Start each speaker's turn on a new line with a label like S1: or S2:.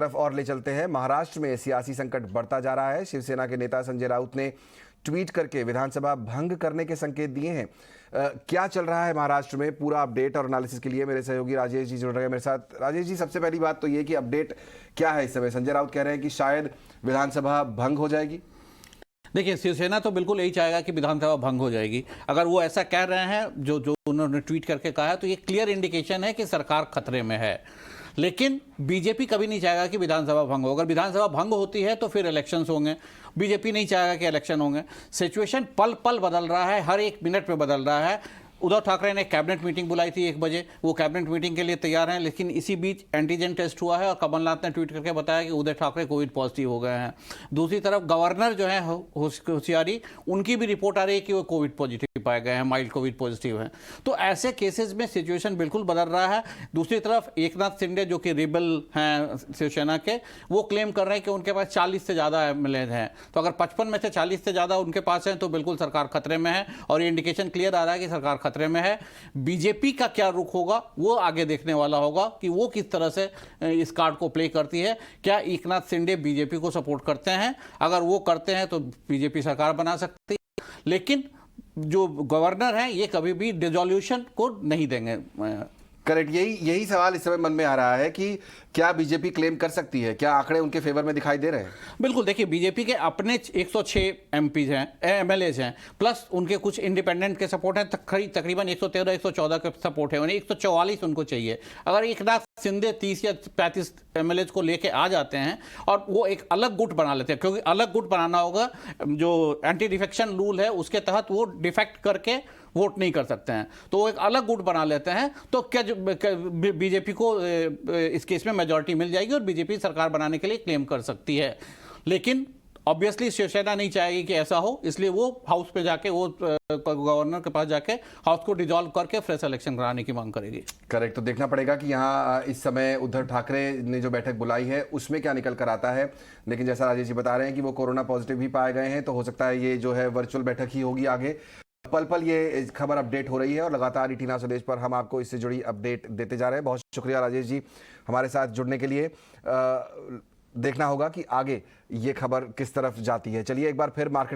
S1: तरफ और ले चलते हैं। महाराष्ट्र में सियासी संकट बढ़ता जा रहा है। शिवसेना के नेता संजय राउत ने ट्वीट करके विधानसभा भंग करने के संकेत दिए हैं। क्या चल रहा है महाराष्ट्र में, पूरा अपडेट और एनालिसिस के लिए मेरे सहयोगी राजेश जी जुड़ रहे हैं मेरे साथ। राजेश जी, सबसे पहली बात तो ये कि अपडेट क्या है इस समय? संजय राउत कह रहे हैं कि शायद विधानसभा भंग हो जाएगी।
S2: देखिए, शिवसेना तो बिल्कुल यही चाहेगा कि विधानसभा भंग हो जाएगी। अगर वो ऐसा कह रहे हैं जो उन्होंने ट्वीट करके कहा है, तो ये क्लियर इंडिकेशन है कि सरकार खतरे में है। लेकिन बीजेपी कभी नहीं चाहेगा कि विधानसभा भंग हो। अगर विधानसभा भंग होती है तो फिर इलेक्शंस होंगे। बीजेपी नहीं चाहेगा कि इलेक्शन होंगे। सिचुएशन पल पल बदल रहा है, हर एक मिनट में बदल रहा है। उद्धव ठाकरे ने कैबिनेट मीटिंग बुलाई थी 1 बजे, वो कैबिनेट मीटिंग के लिए तैयार हैं, लेकिन इसी बीच एंटीजन टेस्ट हुआ है और कमलनाथ ने ट्वीट करके बताया कि उद्धव ठाकरे कोविड पॉजिटिव हो गए हैं। दूसरी तरफ गवर्नर जो है होशियारी, उनकी भी रिपोर्ट आ रही है कि वो कोविड पॉजिटिव पाए गए हैं, माइल्ड कोविड पॉजिटिव हैं। तो ऐसे केसेस में सिचुएशन बिल्कुल बदल रहा है। दूसरी तरफ एकनाथ शिंदे जो कि रिबल हैं शिवसेना के, वो क्लेम कर रहे हैं कि उनके पास 40 से ज़्यादा एमएलए हैं। तो अगर 55 में से 40 से ज़्यादा उनके पास हैं तो बिल्कुल सरकार खतरे में है, और ये इंडिकेशन क्लियर आ रहा है कि सरकार खतरे में है। बीजेपी का क्या रुख होगा वो आगे देखने वाला होगा कि वो किस तरह से इस कार्ड को प्ले करती है। क्या एकनाथ शिंदे बीजेपी को सपोर्ट करते हैं? अगर वो करते हैं तो बीजेपी सरकार बना सकती है, लेकिन जो गवर्नर है ये कभी भी डिसॉल्यूशन को नहीं देंगे।
S1: करेक्ट, यही सवाल इस समय मन में आ रहा है कि क्या बीजेपी क्लेम कर सकती है? क्या आंकड़े उनके फेवर में दिखाई दे रहे हैं?
S2: बिल्कुल, देखिए, बीजेपी के अपने 106 एमपीज हैं, एमएलएज हैं, प्लस उनके कुछ इंडिपेंडेंट के सपोर्ट हैं। तकरीबन 113 114 के सपोर्ट है, उन्हें 144 उनको चाहिए। अगर एकनाथ शिंदे 30 या 35 एमएलएज को लेके आ जाते हैं और वो एक अलग गुट बना लेते हैं, क्योंकि अलग गुट बनाना होगा, जो एंटी डिफेक्शन रूल है उसके तहत वो डिफेक्ट करके वोट नहीं कर सकते हैं, तो वो एक अलग गुट बना लेते हैं। तो क्या बीजेपी को इस केस में मेजॉरिटी मिल जाएगी और बीजेपी सरकार बनाने के लिए क्लेम कर सकती है। लेकिन ऑब्वियसली शिवसेना नहीं चाहेगी कि ऐसा हो, इसलिए वो हाउस पे जाके, वो गवर्नर के पास जाके हाउस को डिसॉल्व करके फ्रेश इलेक्शन कराने की मांग करेगी।
S1: करेक्ट, तो देखना पड़ेगा कि यहाँ इस समय उद्धव ठाकरे ने जो बैठक बुलाई है उसमें क्या निकल कर आता है। लेकिन जैसा राजेश जी बता रहे हैं कि वो कोरोना पॉजिटिव भी पाए गए हैं, तो हो सकता है ये जो है वर्चुअल बैठक ही होगी आगे। पल पल ये खबर अपडेट हो रही है और लगातार ईटीना स्वदेश पर हम आपको इससे जुड़ी अपडेट देते जा रहे हैं। बहुत शुक्रिया राजेश जी हमारे साथ जुड़ने के लिए। देखना होगा कि आगे ये खबर किस तरफ जाती है। चलिए एक बार फिर मार्केट